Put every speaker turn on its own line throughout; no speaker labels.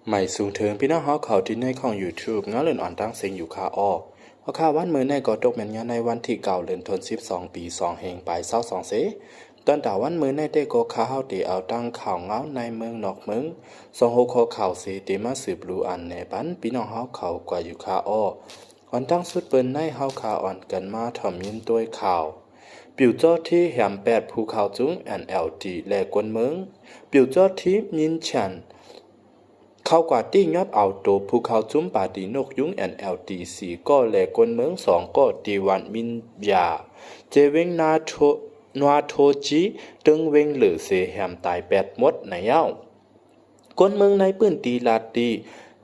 ใหม่สูงถึงพี่น้องเฮาเขาที่ในของ YouTube ง้อเลื่อนอ่อนตั้งเสียงอยู่คาอ้อเพราะค่าวันมือในก็ตกแม่นยาในวันที่9เดือนธันวาคม12ปี2แห่งปลาย22เสตอนตาวันมือในได้ก็คาเฮาติเอาตั้งข่าวเงาในเมืองนอกเมืองส่งโฮคอข่าวเสติมาสืบรู้อันในปันพี่น้องเฮาเขากว่าอยู่คาอ้ออ่อนตั้งสุดเปิ้นในเฮาคาอ่อนกันมาถ่อมยินด้วยข่าวปิวจอดที่แหม8ภูเขาจุ้ง NLD และกวนเมืองปิวจอดที่ยินฉันเข้ากว่าที่ยอดเอาโตภูเขาจุ้มป่าตีนกยุ้ง NLD 4ก็และกวนเมือง2ก็ตีวันมินยาเจเวงนาโทจีตึงเวงเหลือเสแหมตาย8หมดในเย้ากวนเมืองในปื้นตีลาตี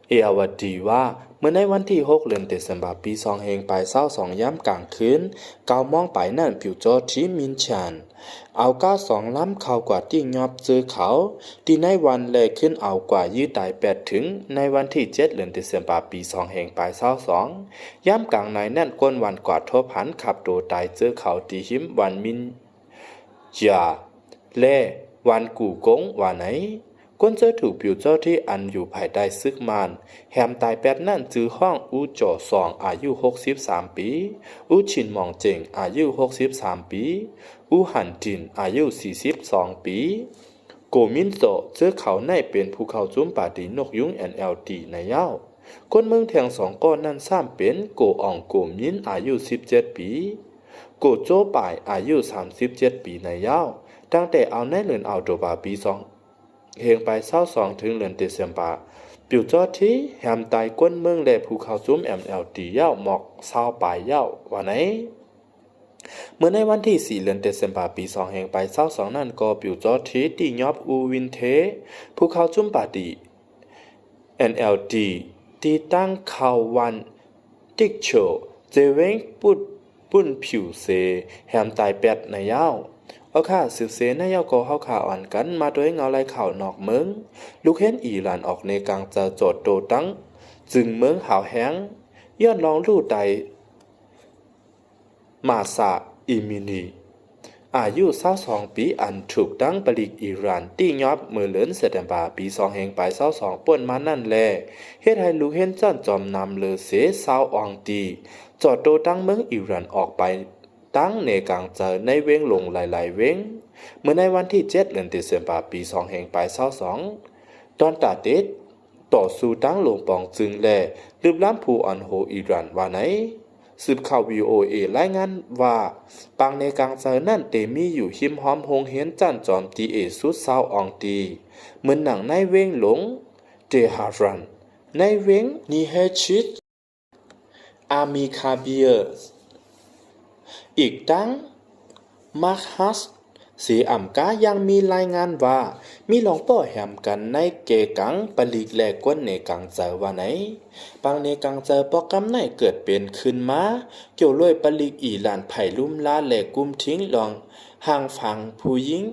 เออวดีว่าเมื่อในวันที่6เดือนเดือนปี2แห่งปลาย22ย้ำกลางคืน9 มองไปนั่นผิวจอที่มินชันเอา92ล้ำเข้ากว่าที่ยอบเจอเขาที่ในวันแลขึ้นเอากว่ายื้อตาย8ถึงในวันที่7เดือนเดือนปี2แห่งปลาย22ย้ำกลางในนั่นก้นวันกว่าทบหันขับโดตายเจอเขาที่หิมวันมินยาและวันกู่กงว่าไหนก้นเจอถูกผิวเจ้าที่อันอยู่ภายใต้ซึกมานแหมตาย8นั่นจือห้องอูจ่อ2อายุ63ปีอูชินมองเจงอายุ63ปีอูหันจินอายุ42ปีโกมินโซเจอเขาในเป็นภูเขาจุ้มป่าตีนกยุง NLD ในเย้าคนเมืองแทง2ก้อนนั้น3เป็นโกอ่องโกมินอายุ17ปีโกโจป่ายอายุ37ปีในเย้าตั้งแต่เอาในเหลือนเอาโดบาปี2เฮงไป22ถึงเดือนเดือนปิวจอที่แหมตายก้นเมืองและภูเขาจุ้ม MLD เย้าหมอก20ปลายเย้าว่าไหนเมื่อในวันที่4เดือนเดือนปี2แห่งไป22นั่นก็ปิวจอที่ตียอบอูวินเทภูเขาจุ้มปาดี NLD ตีตั้งข่าววันติ๊กโชเจเวงปุ้นผิวเสแหมตาย8ในเย้าเอาค่ะสืบเสนายก็เข้าข่าวอ่อนกันมาโดยเงาไล่ข่าวนอกเมืองลูกเห็นอิหร่านออกในกลางจะโจดโตตั้งจึงเมืองหาวแห้งย้อนลองลู่ไตมาซาอิมินีอายุ22ปีอันถูกตั้งปลิกอิหร่านตี้ยอบมือเลินเสด็จปี2แห่งไป22ป่นมานั่นแลเฮ็ดให้ลูกเห็นจันจอมนำเลอเส20อองตีจอดโตตั้งเมืองอิหร่านออกไปตั้งในกลางเจอในเว้งลงหลายๆเว้งเมื่อในวันที่7เดือนเดือนปี2แห่งปลาย22ตอนตาเด็ดต่อสู้ตั้งลงปองจึงแลลืมล้ำผู้อันโฮอิหร่านว่าไหนสืบข่าว VOA รายงานว่าปังในกลางเจอนั่นเตมีอยู่หิมหอมหงเห็นจันจอมตีเอสุด20อองตีเหมือนหนังในเว้งหลงเจฮารันในเว้งนีเฮชิตอามีคาเบียร์อีกทั้งมาร์คัสเสียอ่ำกายังมีรายงานว่ามีหลวงป่อแหมกันในเกกังปลีกแลกก้นในกังเจอว่าไหนบางในกังเจอปอกำในเกิดเป็นขึ้นมาเกี่ยวลอยปลีกอีหลานไผ่ลุ่มลาแลกกุมทิ้งลองห่างฟังผู้หญิง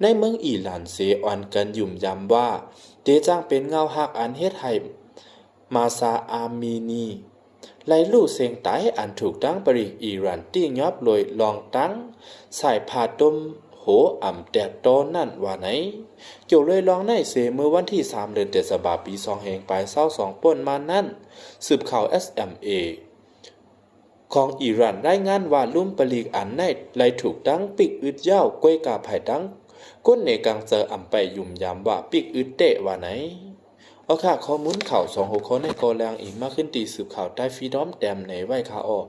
ในเมืองอีหลานเสอ่อนกันยุ่มยำว่าเตจ้างเป็นเงาหักอันเฮ็ดให้มาซาอามีนีไลลู่เสียงตายอันถูกตั้งปริกอิหร่านตี้ยอบลอยลองตั้งสายผาดมโหอ่ำแดดโตนั่นว่าไหนเกี่ยวเลยลองในเสเมื่อวันที่3เดือนเดือนปี2แห่งปลาย22ป่นมานั่นสืบข่าว SMA ของอิหร่านรายงานว่าลุ่มปริกอันในไลถูกตั้งปิกอึดยาวก้วยกาไผ่ตั้งก้นในกลางเจออ่ำไปยุ่มยามว่าปิกอึดเตะว่าไหนเอาค่ะข้อมูลข่าว2หัวข้อในกอแรงอีกมากขึ้นตีสืบข่าวได้ฟรีดอมแต้มในไว้ค่ะอ้อ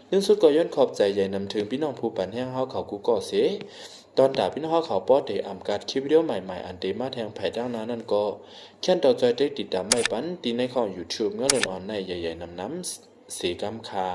เรื่องสุดก็ย้อนขอบใจใหญ่นำถึงพี่น้องผู้ปันแห้งเฮาเขากูก่อเสตอนด่าพี่น้องเฮาเขาป้อเตอำกัดคลิปวิดีโอใหม่ๆอันเตมาแทงไผ่ดังนั้นนั่นก็แค่นต่อใจได้ติดตามไม่ปันตีในของ YouTube เงาเล่นออนในใหญ่ๆนำเสีกำคา